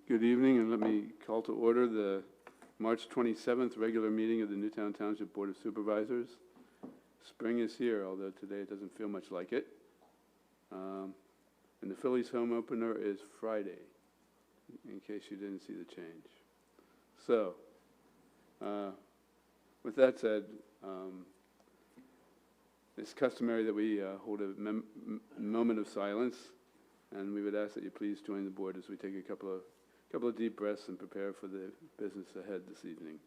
Good evening, and let me call to order the March 27th regular meeting of the Newtown Township Board of Supervisors. Spring is here, although today it doesn't feel much like it. And the Phillies home opener is Friday, in case you didn't see the change. So, with that said, it's customary that we hold a moment of silence, and we would ask that you please join the board as we take a couple of deep breaths and prepare for the business ahead this evening.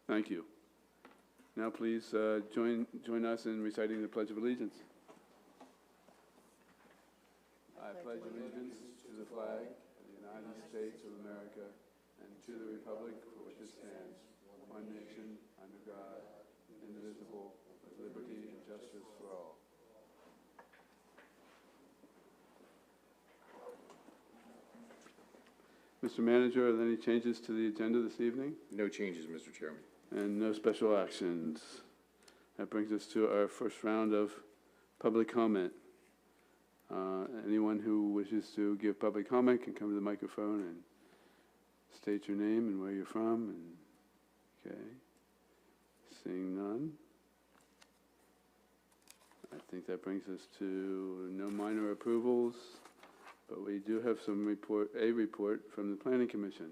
Thank you. Now please join us in reciting the Pledge of Allegiance. I pledge allegiance to the flag of the United States of America and to the republic for which it stands, one nation, under God, indivisible, with liberty and justice for all. Mr. Manager, are there any changes to the agenda this evening? No changes, Mr. Chairman. And no special actions. That brings us to our first round of public comment. Anyone who wishes to give public comment can come to the microphone and state your name and where you're from. And okay, seeing none. I think that brings us to no minor approvals, but we do have some a report from the Planning Commission.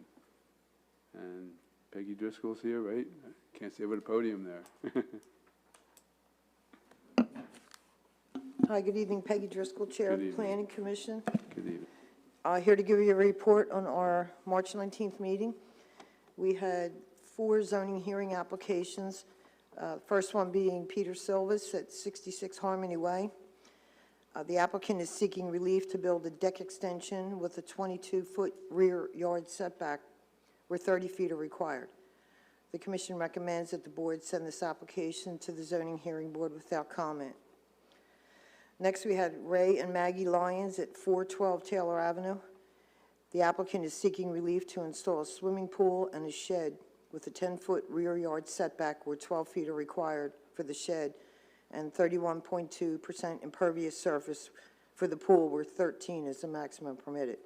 And Peggy Driscoll's here, right? I can't see over the podium there. Hi, good evening. Peggy Driscoll, Chair of the Planning Commission. Good evening. Here to give you a report on our March 19th meeting. We had 4 zoning hearing applications. First one being Peter Silvas at 66 Harmony Way. The applicant is seeking relief to build a deck extension with a 22-foot rear yard setback where 30 feet are required. The Commission recommends that the board send this application to the Zoning Hearing Board without comment. Next, we had Ray and Maggie Lyons at 412 Taylor Avenue. The applicant is seeking relief to install a swimming pool and a shed with a 10-foot rear yard setback where 12 feet are required for the shed and 31.2% impervious surface for the pool where 13 is the maximum permitted,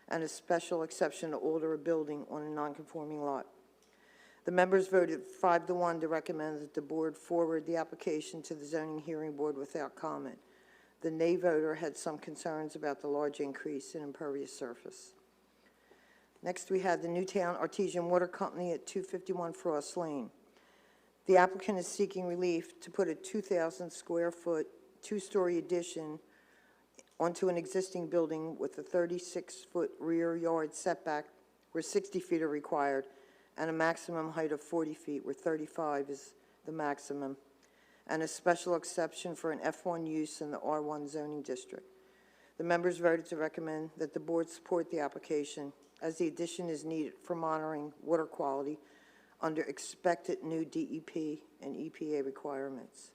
and a special exception to alter a building on a non-conforming lot. The members voted 5-1 to recommend that the board forward the application to the Zoning Hearing Board without comment. The nay voter had some concerns about the large increase in impervious surface. Next, we had the Newtown Artesian Water Company at 251 Frost Lane. The applicant is seeking relief to put a 2,000 square foot, 2-story addition onto an existing building with a 36-foot rear yard setback where 60 feet are required and a maximum height of 40 feet where 35 is the maximum, and a special exception for an F1 use in the R1 zoning district. The members voted to recommend that the board support the application as the addition is needed for monitoring water quality under expected new DEP and EPA requirements.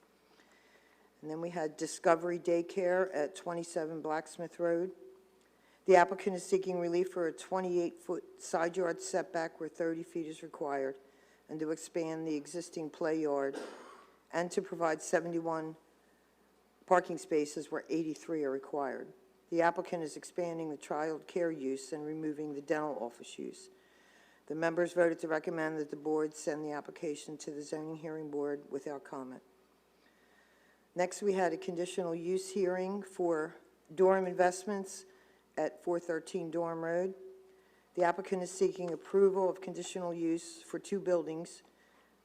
And then we had Discovery Daycare at 27 Blacksmith Road. The applicant is seeking relief for a 28-foot side yard setback where 30 feet is required and to expand the existing play yard and to provide 71 parking spaces where 83 are required. The applicant is expanding the child care use and removing the dental office use. The members voted to recommend that the board send the application to the Zoning Hearing Board without comment. Next, we had a conditional use hearing for Durham Investments at 413 Durham Road. The applicant is seeking approval of conditional use for 2 buildings,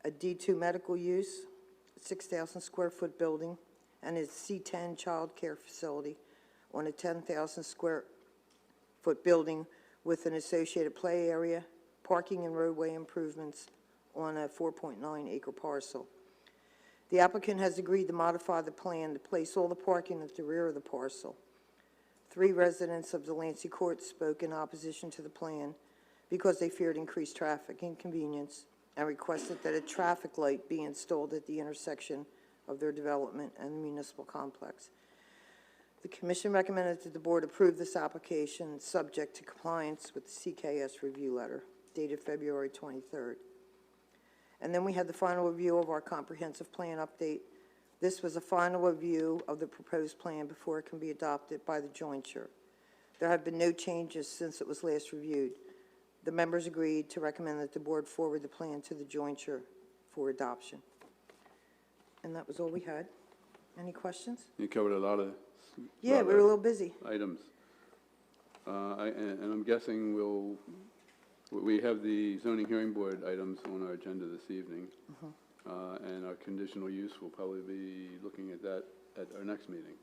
a D2 medical use, 6,000 square foot building, and a C10 child care facility on a 10,000 square foot building with an associated play area, parking and roadway improvements on a 4.9 acre parcel. The applicant has agreed to modify the plan to place all the parking at the rear of the parcel. 3 residents of Delancey Court spoke in opposition to the plan because they feared increased traffic inconvenience and requested that a traffic light be installed at the intersection of their development and the municipal complex. The Commission recommended that the Board approve this application subject to compliance with the CKS review letter. dated February 23rd. And then we had the final review of our comprehensive plan update. This was a final review of the proposed plan before it can be adopted by the jointure. There have been no changes since it was last reviewed. The members agreed to recommend that the board forward the plan to the jointure for adoption. And that was all we had. Any questions? You covered a lot of. Yeah, we were a little busy. Items. And I'm guessing we have the zoning hearing board items on our agenda this evening. And our conditional use will probably be looking at that at our next meeting.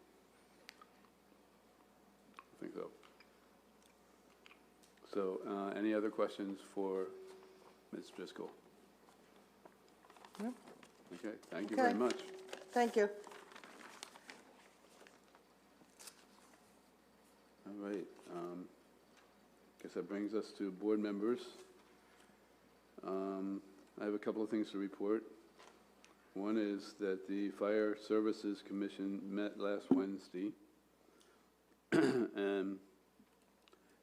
I think so. So, any other questions for Ms. Driscoll? No. Okay, thank you very much. Thank you. All right, guess that brings us to board members. I have a couple of things to report. One is that the Fire Services Commission met last Wednesday, and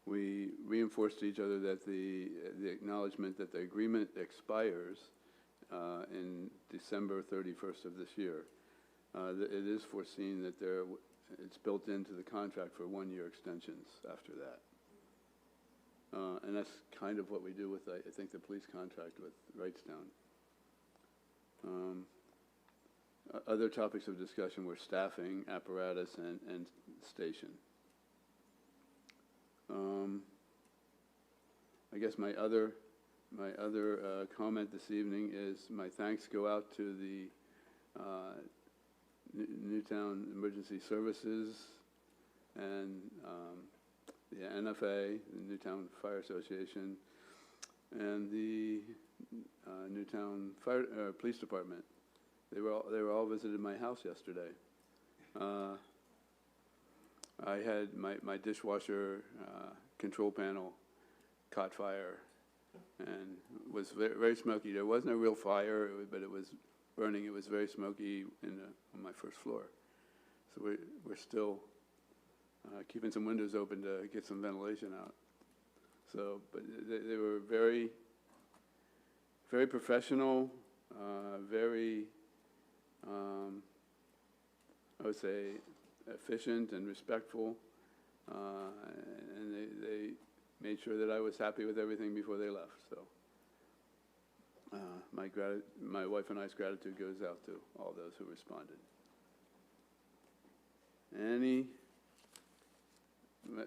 we reinforced to each other that the acknowledgement that the agreement expires in December 31st of this year. It is foreseen that it's built into the contract for one-year extensions after that. And that's kind of what we do with, I think, the police contract with Wrightstown. Other topics of discussion were staffing, apparatus, and station. I guess my other comment this evening is my thanks go out to the Newtown Emergency Services and the NFA, the Newtown Fire Association, and the Newtown Police Department. They were all visited my house yesterday. I had my dishwasher control panel caught fire and was very, very smoky. There wasn't a real fire, but it was burning. It was very smoky on my first floor. So we're still keeping some windows open to get some ventilation out. So, but they were very, very professional, very, I would say, efficient and respectful, and they made sure that I was happy with everything before they left. So my wife and I's gratitude goes out to all those who responded.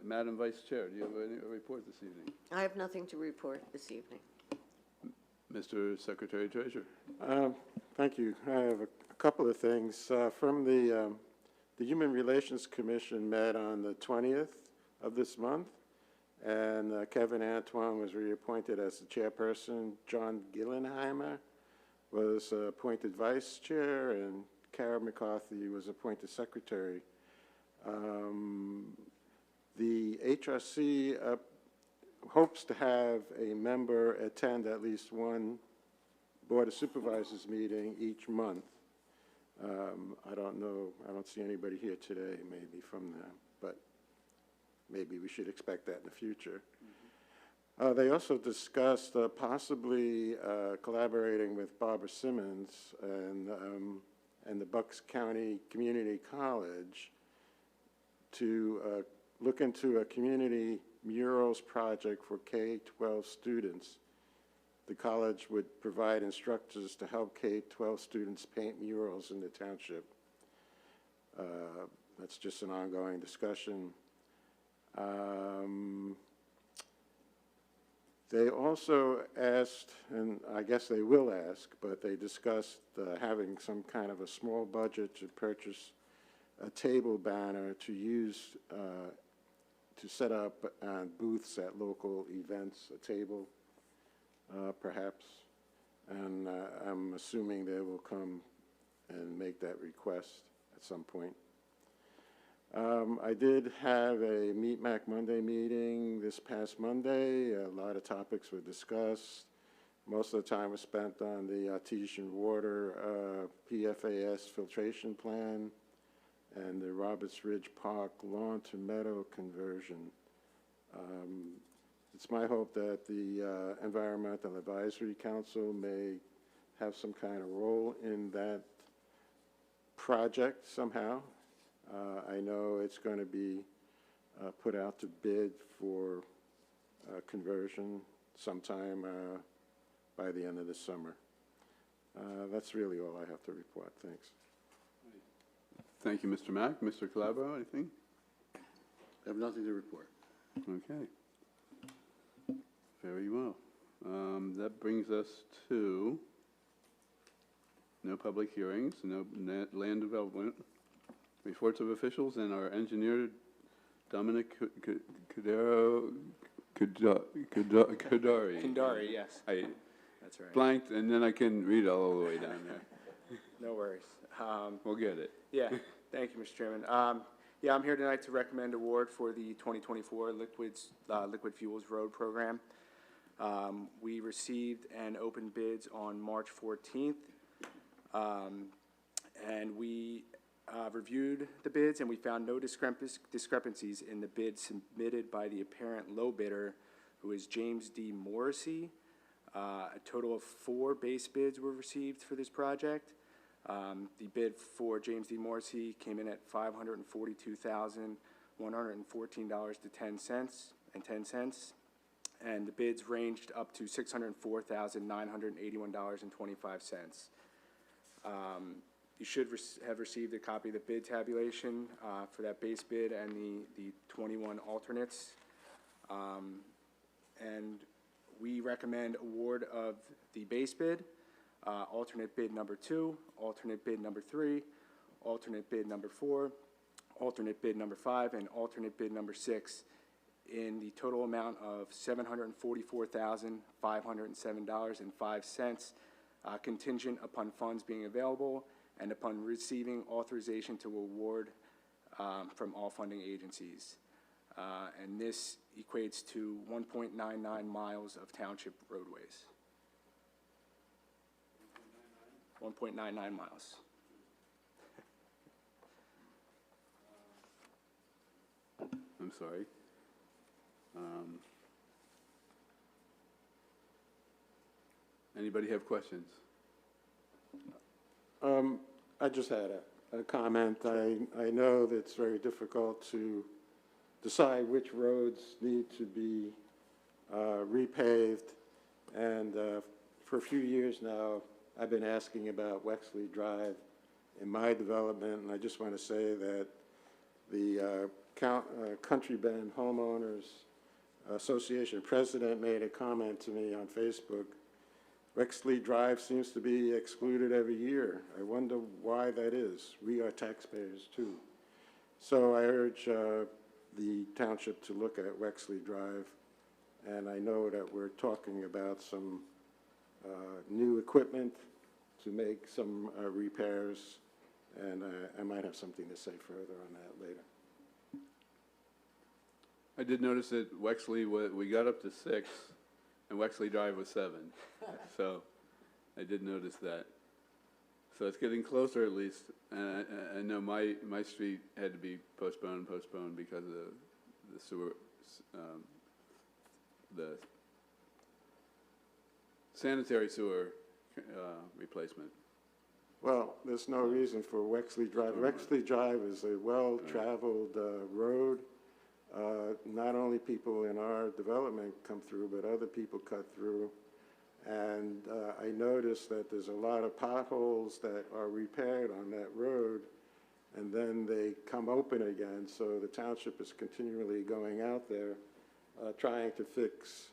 Madam Vice Chair, do you have a report this evening? I have nothing to report this evening. Mr. Secretary Treasurer. Thank you. I have a couple of things. From the Human Relations Commission met on the 20th of this month, and Kevin Antoine was reappointed as the chairperson. John Gillenheimer was appointed vice chair, and Kara McCarthy was appointed secretary. The HRC hopes to have a member attend at least one Board of Supervisors meeting each month. I don't know, I don't see anybody here today maybe from them, but maybe we should expect that in the future. They also discussed possibly collaborating with Barbara Simmons and the Bucks County Community College to look into a community murals project for K-12 students. The college would provide instructors to help K-12 students paint murals in the township. That's just an ongoing discussion. They also asked, and I guess they will ask, but they discussed having some kind of a small budget to purchase a table banner to use to set up booths at local events, a table perhaps, and I'm assuming they will come and make that request at some point. I did have a Meet Mac Monday meeting this past Monday. A lot of topics were discussed. Most of the time was spent on the artesian water PFAS filtration plan and the Roberts Ridge Park lawn to meadow conversion. It's my hope that the Environmental Advisory Council may have some kind of role in that project somehow. I know it's going to be put out to bid for conversion sometime by the end of the summer. That's really all I have to report. Thanks. Thank you, Mr. Mack. Mr. Calabro, anything? I have nothing to report. Okay. Very well. That brings us to no public hearings, no land development, reports of officials, and our engineer, Dominic Kudari. Kandari, yes, I that's right. blanked, and then I couldn't read all the way down there. No worries. We'll get it. Yeah, thank you, Mr. Chairman. Yeah, I'm here tonight to recommend award for the 2024 Liquid Fuels Road Program. We received and opened bids on March 14th, and we reviewed the bids, and we found no discrepancies in the bid submitted by the apparent low bidder, who is James D. Morrissey. A total of 4 base bids were received for this project. The bid for James D. Morrissey came in at $542,114.10, and the bids ranged up to $604,981.25. You should have received a copy of the bid tabulation for that base bid and the 21 alternates. And we recommend award of the base bid, alternate bid number 2, alternate bid number 3, alternate bid number 4, alternate bid number 5, and alternate bid number 6 in the total amount of $744,507.05, contingent upon funds being available and upon receiving authorization to award from all funding agencies. And this equates to 1.99 miles of township roadways. 1.99 miles. I'm sorry. Anybody have questions? I just had a comment. I know that it's very difficult to decide which roads need to be repaved, and for a few years now, I've been asking about Wexley Drive in my development, and I just want to say that the Country Bend Homeowners Association president made a comment to me on Facebook. Wexley Drive seems to be excluded every year. I wonder why that is. We are taxpayers too. So I urge the township to look at Wexley Drive, and I know that we're talking about some new equipment to make some repairs, and I might have something to say further on that later. I did notice that Wexley, we got up to 6, and Wexley Drive was 7. So I did notice that. So it's getting closer at least. I know my street had to be postponed because of the sewer, the sanitary sewer replacement. Well, there's no reason for Wexley Drive. Wexley Drive is a well-traveled road. Not only people in our development come through, but other people cut through. And I noticed that there's a lot of potholes that are repaired on that road, and then they come open again. So the township is continually going out there trying to fix,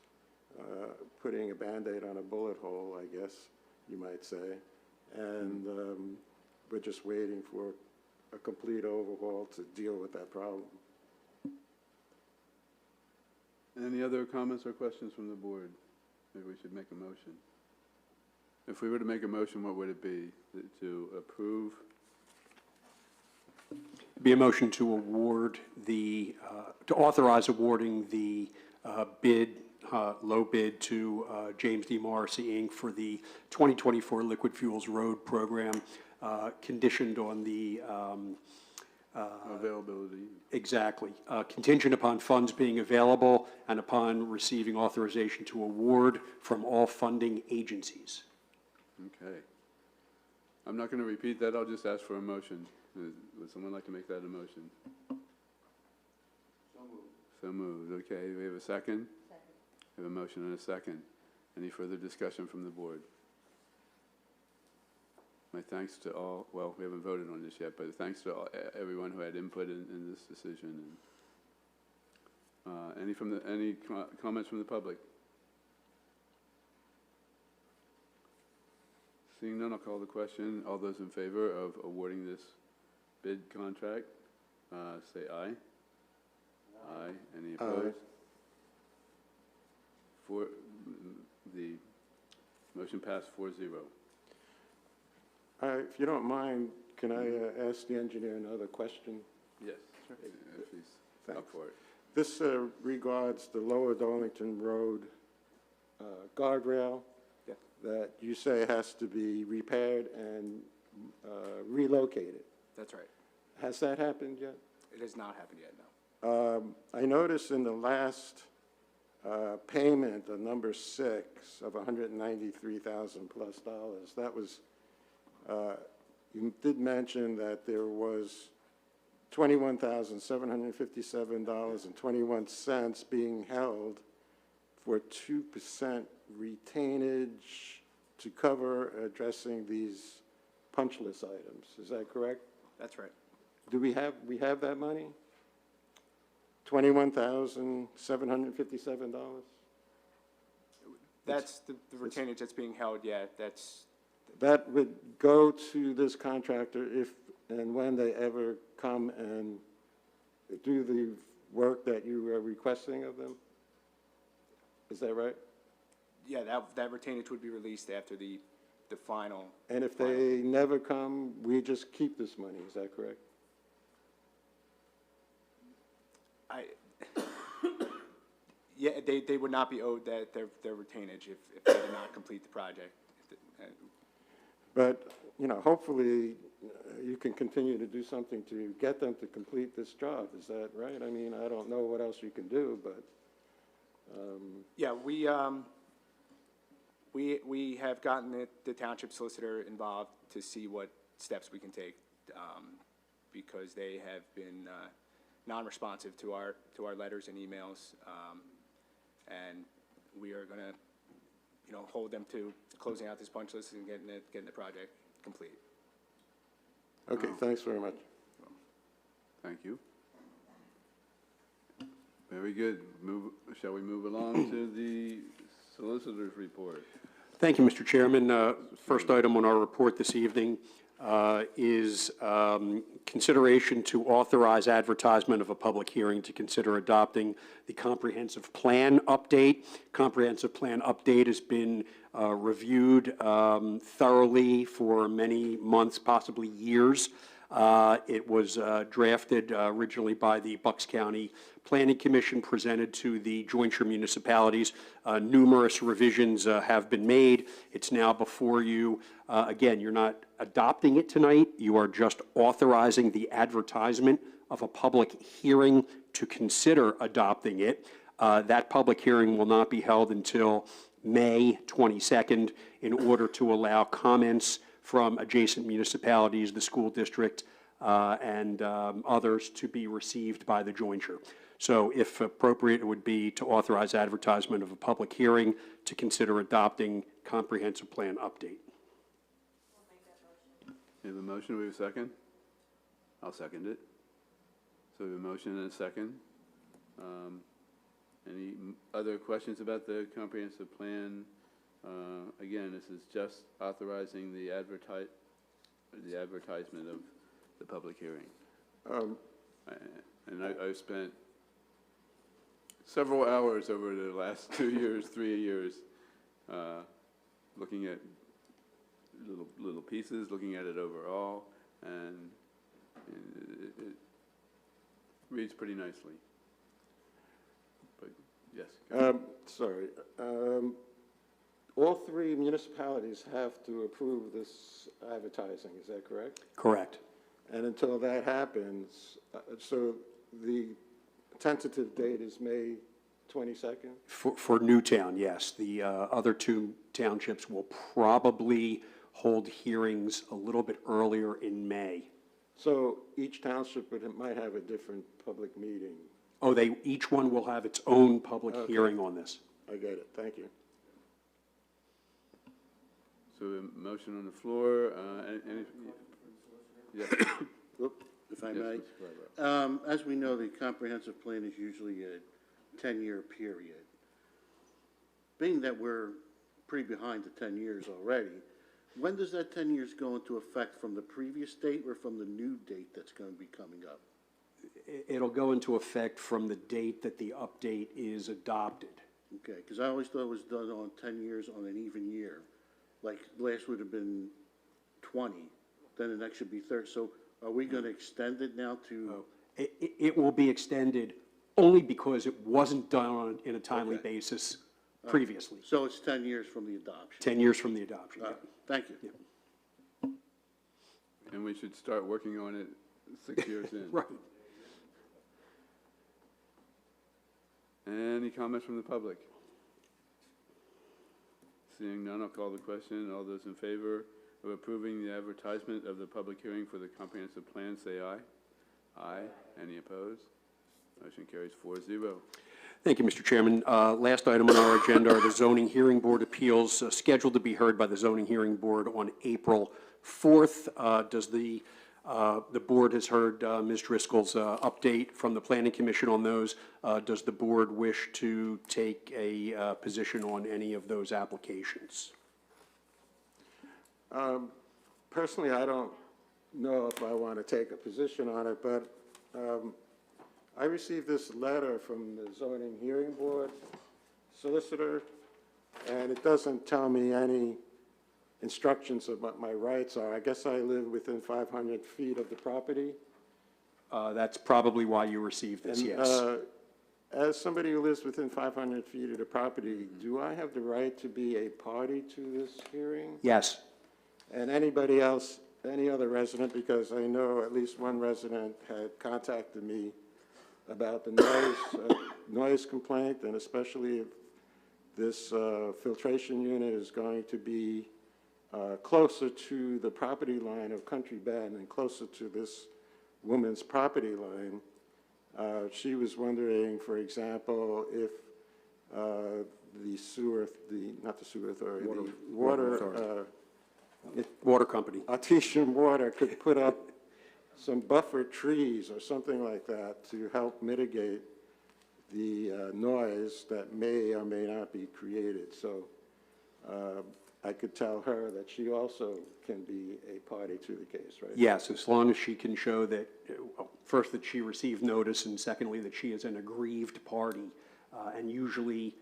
putting a Band-Aid on a bullet hole, I guess you might say. And we're just waiting for a complete overhaul to deal with that problem. Any other comments or questions from the board? Maybe we should make a motion. If we were to make a motion, what would it be? To approve? Be a motion to award the, to authorize awarding the low bid to James D. Morrissey, Inc. for the 2024 Liquid Fuels Road Program, conditioned on the Availability. Exactly. Contingent upon funds being available and upon receiving authorization to award from all funding agencies. Okay. I'm not going to repeat that, I'll just ask for a motion. Would someone like to make that a motion? So moved, okay. We have a second? Second. We have a motion and a second. Any further discussion from the board? My thanks to all, well, we haven't voted on this yet, but thanks to everyone who had input in this decision. And, any comments from the public? Seeing none, I'll call the question. All those in favor of awarding this bid contract, say aye. Aye. Any opposed? The motion passed 4-0. If you don't mind, can I ask the engineer another question? Yes, if he's up Thanks. for it. This regards the Lower Darlington Road guardrail Yeah. that you say has to be repaired and relocated. That's right. Has that happened yet? It has not happened yet, no. I noticed in the last payment, the number 6 of $193,000 plus, that was, you did mention that there was $21,757.21 being held for 2% retainage to cover addressing these punch list items. Is that correct? That's right. Do we have that money? $21,757? That's the retainage that's being held, yeah, that's, That would go to this contractor if and when they ever come and do the work that you are requesting of them? Is that right? yeah, that retainage would be released after the final. And if they never come, we just keep this money, is that correct? Yeah, they would not be owed their retainage if they did not complete the project. But, you know, hopefully you can continue to do something to get them to complete this job, is that right? I mean, I don't know what else you can do, but, Yeah, we have gotten the township solicitor involved to see what steps we can take, because they have been non-responsive to our letters and emails, and we are gonna, hold them to closing out this punch list and getting the project complete. okay, thanks very much. Thank you. Very good. Shall we move along to the solicitor's report? Thank you, Mr. Chairman. First item on our report this evening is consideration to authorize advertisement of a public hearing to consider adopting the comprehensive plan update. Comprehensive plan update has been reviewed thoroughly for many months, possibly years. It was drafted originally by the Bucks County Planning Commission, presented to the jointure municipalities. Numerous revisions have been made. It's now before you. Again, you're not adopting it tonight. You are just authorizing the advertisement of a public hearing to consider adopting it. That public hearing will not be held until May 22nd in order to allow comments from adjacent municipalities, the school district, and others to be received by the jointure. So if appropriate, it would be to authorize advertisement of a public hearing to consider adopting comprehensive plan update. We have a motion, we have a second? I'll second it. So we have a motion and a second. Any other questions about the comprehensive plan? Again, this is just authorizing the advertisement of the public hearing. And I've spent several hours over the last 2 years, 3 years, looking at little pieces, looking at it overall, and it reads pretty nicely. But yes. Sorry. All 3 municipalities have to approve this advertising, is that correct? Correct. And until that happens, so the tentative date is May 22nd? For Newtown, yes. The other two townships will probably hold hearings a little bit earlier in May. So each township might have a different public meeting. Oh, each one will have its own public Okay. hearing on this. I get it, thank you. So a motion on the floor, any, yeah, Whoop, if I Yes, may. Mr. Fryba. As we know, the comprehensive plan is usually a 10-year period. Being that we're pretty behind the 10 years already, when does that 10 years go into effect, from the previous date or from the new date that's going to be coming up? It'll go into effect from the date that the update is adopted. Okay, because I always thought it was done on 10 years on an even year. Like, last would have been 20, then the next should be 30. So are we going to extend it now to? It will be extended only because it wasn't done in a timely Okay. basis previously. So it's 10 years from the adoption? 10 years from the adoption. All right, thank you. and we should start working on it 6 years in. Right. Any comments from the public? Seeing none, I'll call the question. All those in favor of approving the advertisement of the public hearing for the comprehensive plan, say aye. Aye. Any opposed? Motion carries 4-0. Thank you, Mr. Chairman. Last item on our agenda are the zoning hearing board appeals scheduled to be heard by the zoning hearing board on April 4th. The board has heard Ms. Driscoll's update from the Planning Commission on those. Does the board wish to take a position on any of those applications? Personally, I don't know if I want to take a position on it, but I received this letter from the zoning hearing board solicitor, and it doesn't tell me any instructions of what my rights are. I guess I live within 500 feet of the property. That's probably why you received this, And, yes. As somebody who lives within 500 feet of the property, do I have the right to be a party to this hearing? Yes. And anybody else, any other resident, because I know at least one resident had contacted me about the noise complaint, and especially if this filtration unit is going to be closer to the property line of Country Bend and closer to this woman's property line. She was wondering, for example, if the sewer, not the sewer authority, the water, Water company. Artesian Water could put up some buffer trees or something like that to help mitigate the noise that may or may not be created. So I could tell her that she also can be a party to the case, right? Yes, as long as she can show that, first, that she received notice, and secondly, that she is an aggrieved party. And usually,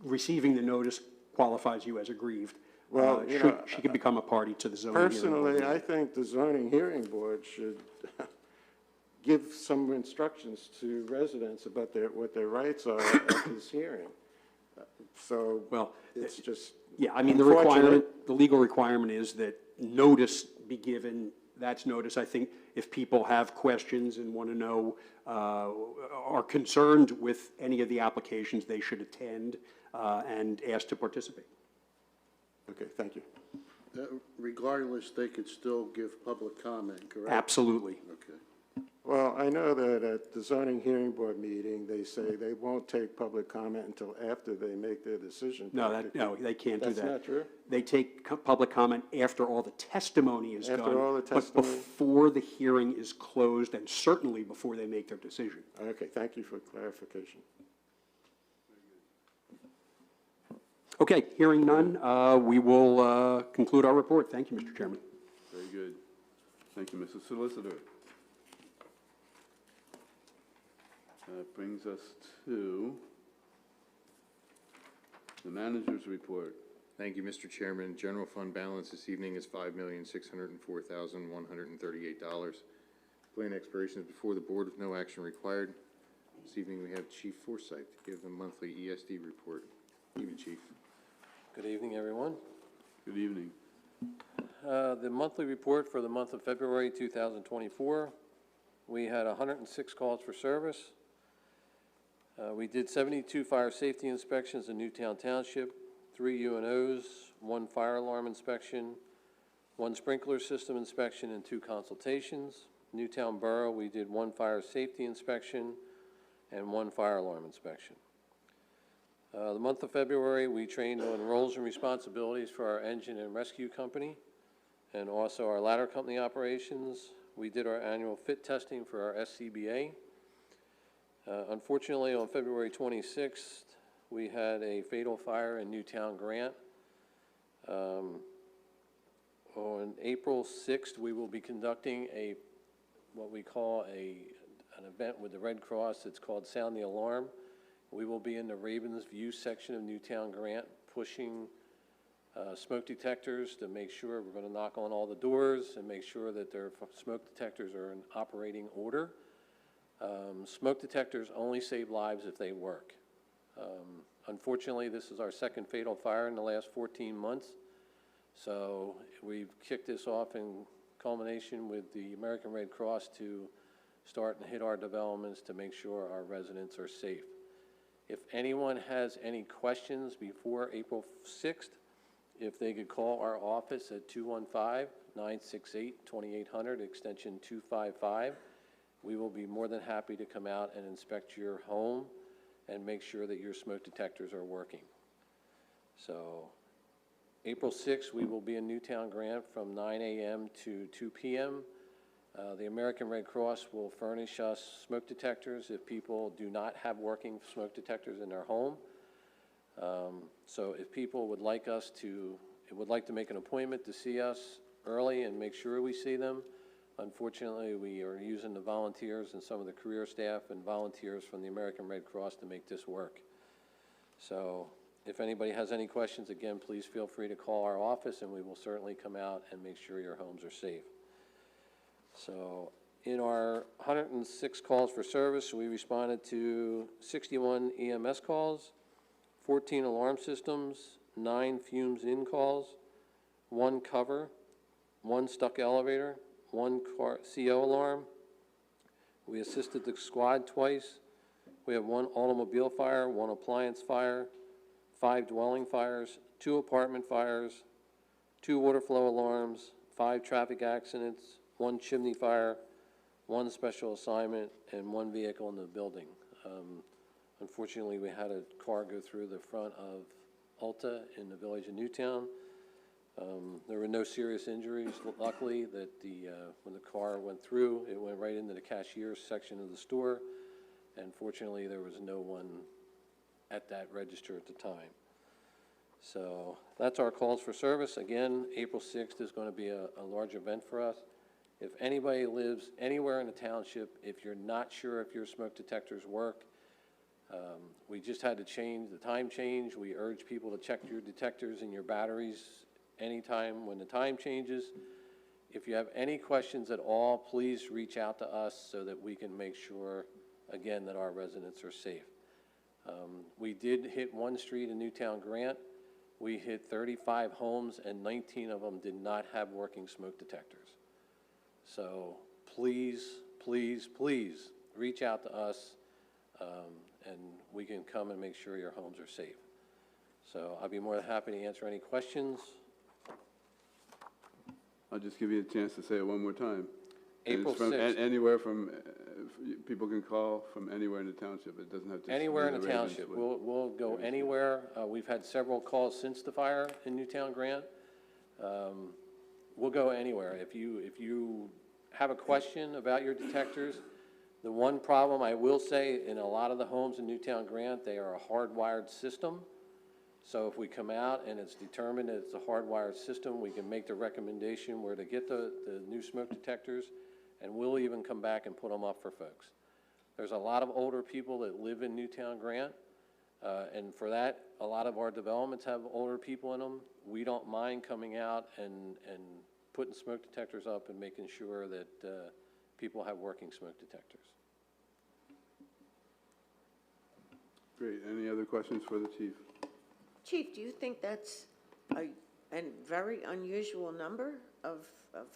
receiving the notice qualifies you as aggrieved. Well, you know, She could become a party to the zoning hearing board. Personally, I think the zoning hearing board should give some instructions to residents about what their rights are at this hearing. So Well, it's just yeah, I mean, the legal requirement is that notice be given. That's notice. I think if people have questions and want to know, are concerned with any of the applications, they should attend and ask to participate. Okay, thank you. Regardless, they could still give public comment, correct? Absolutely. Okay. Well, I know that at the zoning hearing board meeting, they say they won't take public comment until after they make their decision. No, they can't do that. That's not true? They take public comment after all the testimony is done. After all the But testimony? before the hearing is closed, and certainly before they make their decision. Okay, thank you for clarification. Okay, hearing none, we will conclude our report. Thank you, Mr. Chairman. Very good. Thank you, Mrs. Solicitor. That brings us to the manager's report. Thank you, Mr. Chairman. General fund balance this evening is $5,604,138. Plan expiration is before the board with no action required. This evening, we have Chief Forsythe to give the monthly ESD report. Evening, Chief. Good evening, everyone. Good evening. the monthly report for the month of February 2024. We had 106 calls for service. We did 72 fire safety inspections in Newtown Township, 3 UNOs, 1 fire alarm inspection, 1 sprinkler system inspection, and 2 consultations. Newtown Borough, we did 1 fire safety inspection and 1 fire alarm inspection. The month of February, we trained on roles and responsibilities for our engine and rescue company and also our ladder company operations. We did our annual fit testing for our SCBA. Unfortunately, on February 26th, we had a fatal fire in Newtown Grant. On April 6th, we will be conducting what we call an event with the Red Cross. It's called Sound the Alarm. We will be in the Ravens View section of Newtown Grant pushing smoke detectors to make sure we're going to knock on all the doors and make sure that their smoke detectors are in operating order. Smoke detectors only save lives if they work. Unfortunately, this is our 2nd fatal fire in the last 14 months. So we've kicked this off in culmination with the American Red Cross to start and hit our developments to make sure our residents are safe. If anyone has any questions before April 6th, if they could call our office at 215-968-2800, extension 255, we will be more than happy to come out and inspect your home and make sure that your smoke detectors are working. So April 6th, we will be in Newtown Grant from 9 a.m. to 2 p.m. The American Red Cross will furnish us smoke detectors if people do not have working smoke detectors in their home. So if people would like to make an appointment to see us early and make sure we see them, unfortunately, we are using the volunteers and some of the career staff and volunteers from the American Red Cross to make this work. So if anybody has any questions, again, please feel free to call our office and we will certainly come out and make sure your homes are safe. So in our 106 calls for service, we responded to 61 EMS calls, 14 alarm systems, 9 fumes in calls, 1 cover, 1 stuck elevator, 1 car CO alarm. We assisted the squad twice. We have 1 automobile fire, 1 appliance fire, 5 dwelling fires, 2 apartment fires, 2 water flow alarms, 5 traffic accidents, 1 chimney fire, 1 special assignment, and 1 vehicle in the building. Unfortunately, we had a car go through the front of Ulta in the village of Newtown. There were no serious injuries, luckily, that when the car went through, it went right into the cashier's section of the store, and fortunately, there was no one at that register at the time. So that's our calls for service. Again, April 6th is going to be a large event for us. If anybody lives anywhere in the township, if you're not sure if your smoke detectors work, we just had to change the time change. We urge people to check your detectors and your batteries anytime when the time changes. If you have any questions at all, please reach out to us so that we can make sure, again, that our residents are safe. We did hit 1 street in Newtown Grant. We hit 35 homes and 19 of them did not have working smoke detectors. So please, please, please reach out to us and we can come and make sure your homes are safe. So I'll be more than happy to answer any questions. I'll just give you a chance to say it one more time. And April it's from 6th. Anywhere from, people can call from anywhere in the township. It doesn't have to. Anywhere in be the township. Ravenswood. We'll go anywhere. We've had several calls since the fire in Newtown Grant. We'll go anywhere. If you have a question about your detectors, the one problem I will say in a lot of the homes in Newtown Grant, they are a hardwired system. So if we come out and it's determined that it's a hardwired system, we can make the recommendation where to get the new smoke detectors, and we'll even come back and put them up for folks. There's a lot of older people that live in Newtown Grant, and for that, a lot of our developments have older people in them. We don't mind coming out and putting smoke detectors up and making sure that people have working smoke detectors. Great. Any other questions for the chief? Chief, do you think that's a very unusual number of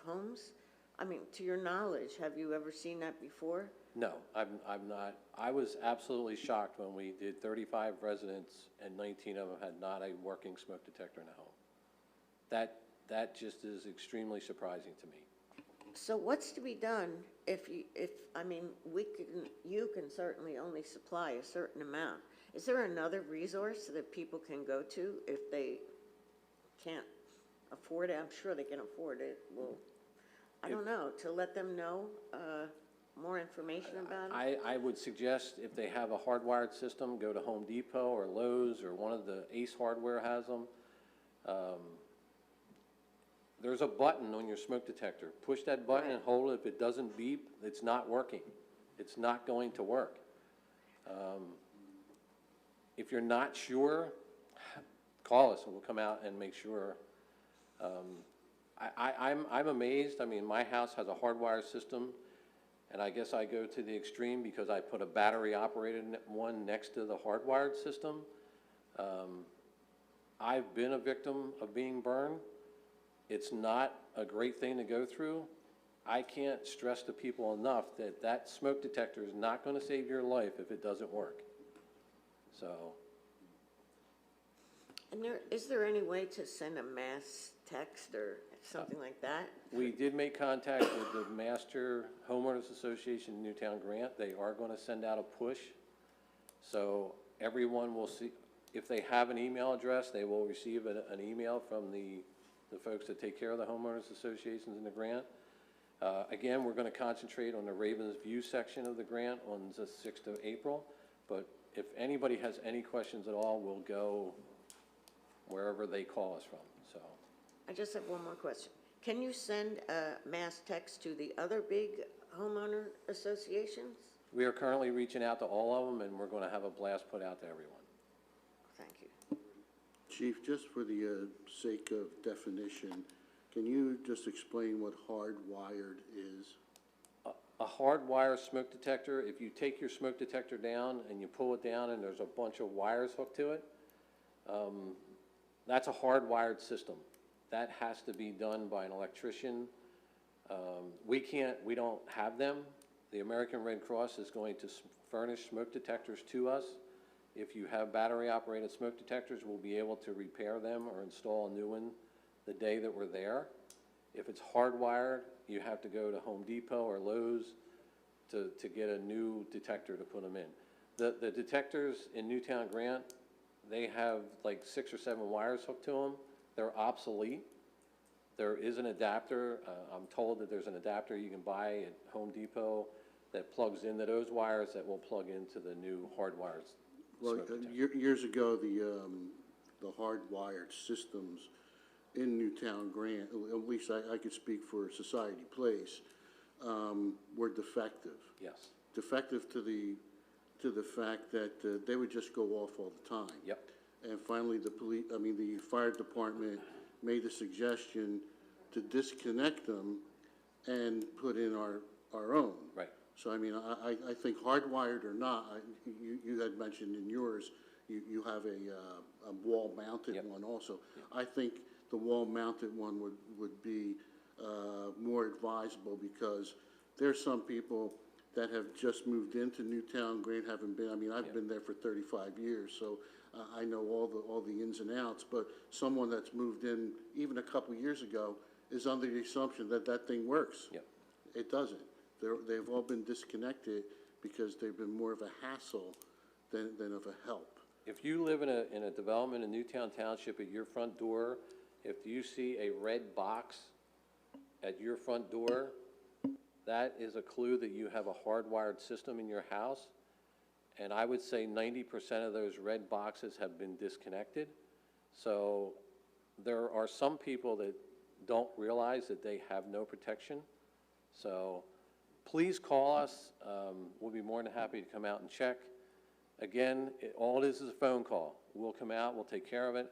homes? I mean, to your knowledge, have you ever seen that before? No, I'm not. I was absolutely shocked when we did 35 residents and 19 of them had not a working smoke detector in the home. That just is extremely surprising to me. So what's to be done I mean, you can certainly only supply a certain amount. Is there another resource that people can go to if they can't afford it? I'm sure they can afford it. Well, I don't know, to let them know, more information about it? I would suggest if they have a hardwired system, go to Home Depot or Lowe's or one of the Ace Hardware has them. There's a button on your smoke detector. Push that button and hold it. If it doesn't beep, it's not working. It's not going to work. If you're not sure, call us and we'll come out and make sure. I'm amazed. I mean, my house has a hardwired system, and I guess I go to the extreme because I put a battery-operated one next to the hardwired system. I've been a victim of being burned. It's not a great thing to go through. I can't stress to people enough that that smoke detector is not going to save your life if it doesn't work. So. And is there any way to send a mass text or something like that? We did make contact with the Master Homeowners Association Newtown grant. They are going to send out a push. So everyone will see, if they have an email address, they will receive an email from the folks that take care of the homeowners associations in the grant. Again, we're going to concentrate on the Ravens View section of the grant on the 6th of April. But if anybody has any questions at all, we'll go wherever they call us from. So. I just have one more question. Can you send a mass text to the other big homeowner associations? We are currently reaching out to all of them, and we're going to have a blast put out to everyone. Thank you. Chief, just for the sake of definition, can you just explain what hardwired is? A hardwire smoke detector, if you take your smoke detector down and you pull it down and there's a bunch of wires hooked to it, that's a hardwired system. That has to be done by an electrician. We don't have them. The American Red Cross is going to furnish smoke detectors to us. If you have battery-operated smoke detectors, we'll be able to repair them or install a new one the day that we're there. If it's hardwired, you have to go to Home Depot or Lowe's to get a new detector to put them in. The detectors in Newtown Grant, they have like 6 or 7 wires hooked to them. They're obsolete. There is an adapter. I'm told that there's an adapter you can buy at Home Depot that plugs into those wires that will plug into the new hardwired Well, smoke detector. years ago, the hardwired systems in Newtown Grant, at least I could speak for Society Place, were defective. Yes. Defective to the fact that they would just go off all the time. Yep. And finally, the fire department made the suggestion to disconnect them and put in our own. Right. So, I mean, I think hardwired or not, you had mentioned in yours, you have a wall-mounted Yep. one also. I think the wall-mounted one would be more advisable because there's some people that have just moved into Newtown Grant, haven't been, I mean, I've been there for 35 years, so I know all the ins and outs, but someone that's moved in even a couple years ago is under the assumption that that thing works. Yep. It doesn't. They've all been disconnected because they've been more of a hassle than of a help. If you live in a development in Newtown Township, at your front door, if you see a red box at your front door, that is a clue that you have a hardwired system in your house. And I would say 90% of those red boxes have been disconnected. So there are some people that don't realize that they have no protection. So please call us. We'll be more than happy to come out and check. Again, all it is a phone call. We'll come out, we'll take care of it,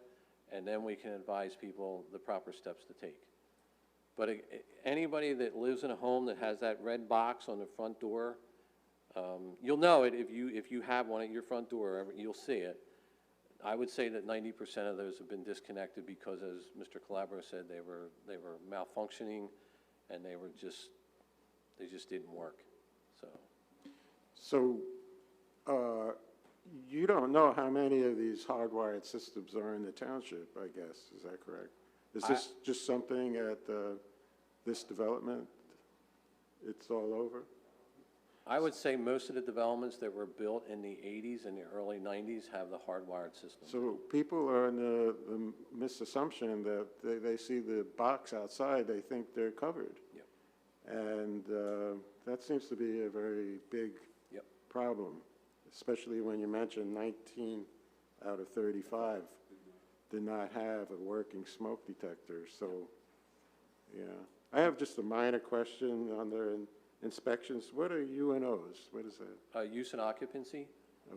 and then we can advise people the proper steps to take. But anybody that lives in a home that has that red box on the front door, you'll know it if you have one at your front door, you'll see it. I would say that 90% of those have been disconnected because, as Mr. Calabro said, they were malfunctioning, and they just didn't work, so. So, you don't know how many of these hardwired systems are in the township, I guess, is that correct? Is this just something at this development? It's all over? I would say most of the developments that were built in the 80s and the early 90s have the hardwired system. So people are in the misassumption that they see the box outside, they think they're covered. Yep. And that seems to be a very big Yep. problem, especially when you mention 19 out of 35 did not have a working smoke detector. So, yeah. I have just a minor question on their inspections. What are UNOs? What is that? Use and occupancy.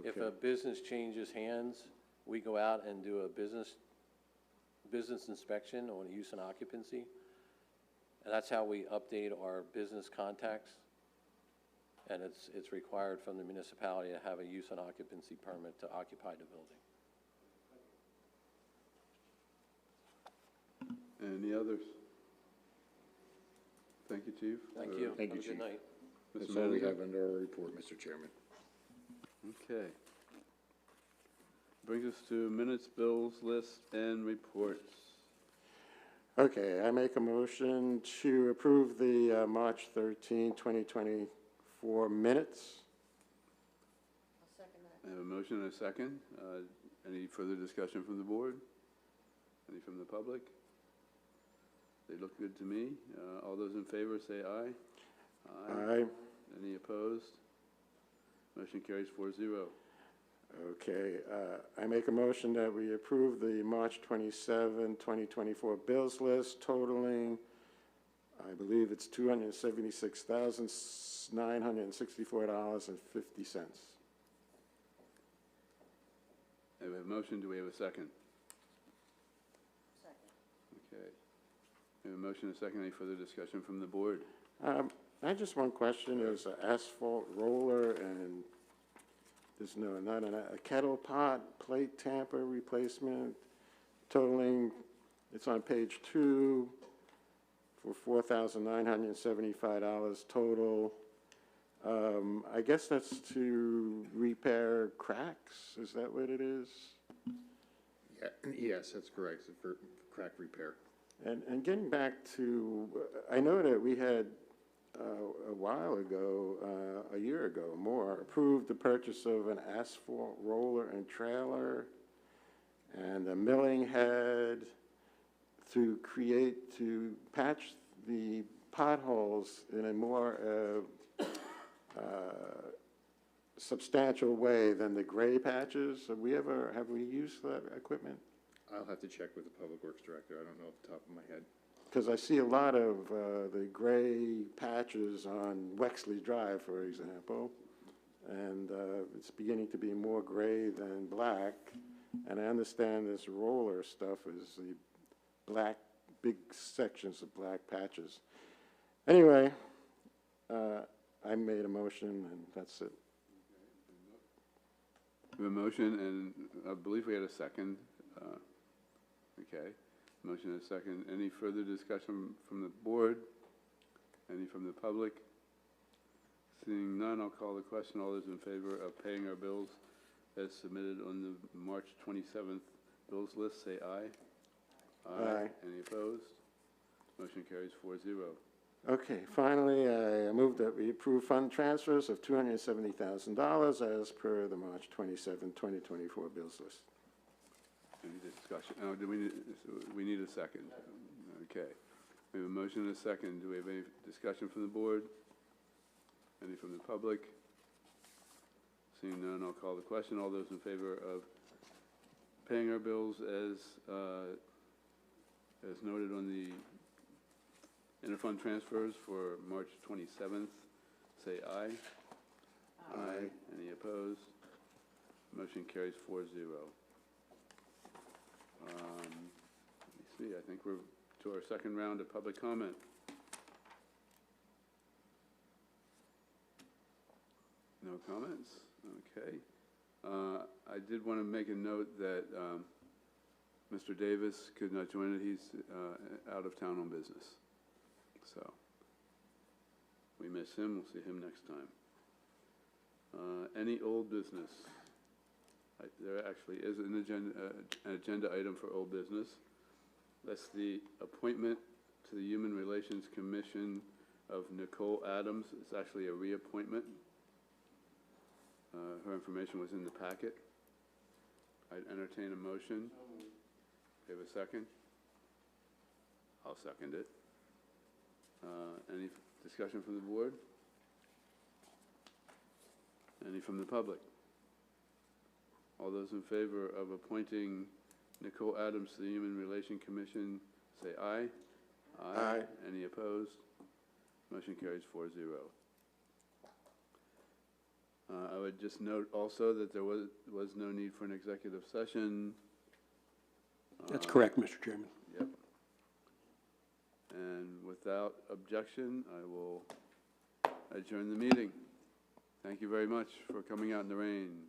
If Okay. a business changes hands, we go out and do a business inspection on use and occupancy. And that's how we update our business contacts. And it's required from the municipality to have a use and occupancy permit to occupy the building. Any others? Thank you, Chief. Thank Or you. Thank you, Have a good Chief. night. Mr. That's all we Manager? have under our report, Mr. Chairman. Okay. Brings us to minutes, bills, lists, and reports. Okay, I make a motion to approve the March 13, 2024 minutes. I'll second I have a motion and a second. Any further discussion from the board? Any from the public? They look good to me. All those in favor say aye. Aye. Any opposed? Motion carries 4-0. Okay, I make a motion that we approve the March 27, 2024 bills list totaling, I believe it's $276,964.50. I have a motion. Do we have a second? Second. Okay. We have a motion and a second. Any further discussion from the board? I just one question, there's an asphalt roller and there's not a kettle pot plate tamper replacement totaling, it's on page 2 for $4,975 total. I guess that's to repair cracks, is that what it is? Yeah, yes, that's correct, it's for crack repair. And getting back to, I know that we had a while ago, a year ago more, approved the purchase of an asphalt roller and trailer and a milling head to patch the potholes in a more substantial way than the gray patches. Have we used that equipment? I'll have to check with the Public Works Director, I don't know off the top of my head. Because I see a lot of the gray patches on Wexley Drive, for example, and it's beginning to be more gray than black. And I understand this roller stuff is the black, big sections of black patches. Anyway, I made a motion, and that's it. We have a motion, and I believe we had a second. Okay. Motion and a second. Any further discussion from the board? Any from the public? Seeing none, I'll call the question. All those in favor of paying our bills as submitted on the March 27th bills list, say aye. Aye. Any opposed? Motion carries 4-0. Okay, finally, I move that we approve fund transfers of $270,000 as per the March 27, 2024 bills list. Any discussion? Oh, we need a second. Okay. We have a motion and a second. Do we have any discussion from the board? Any from the public? Seeing none, I'll call the question. All those in favor of paying our bills as noted on the interfund transfers for March 27th, say aye. Aye. Any opposed? Motion carries 4-0. Let me see, I think we're to our second round of public comment. No comments? Okay. I did want to make a note that Mr. Davis could not join it. He's out of town on business. So we miss him. We'll see him next time. Any old business? There actually is an agenda item for old business. That's the appointment to the Human Relations Commission of Nicole Adams. It's actually a reappointment. Her information was in the packet. I'd entertain a motion. Do you have a second? I'll second it. Any discussion from the board? Any from the public? All those in favor of appointing Nicole Adams to the Human Relations Commission, say aye. Aye. Any opposed? Motion carries 4-0. I would just note also that there was no need for an executive session. That's correct, Mr. Chairman. Yep. And without objection, I will adjourn the meeting. Thank you very much for coming out in the rain.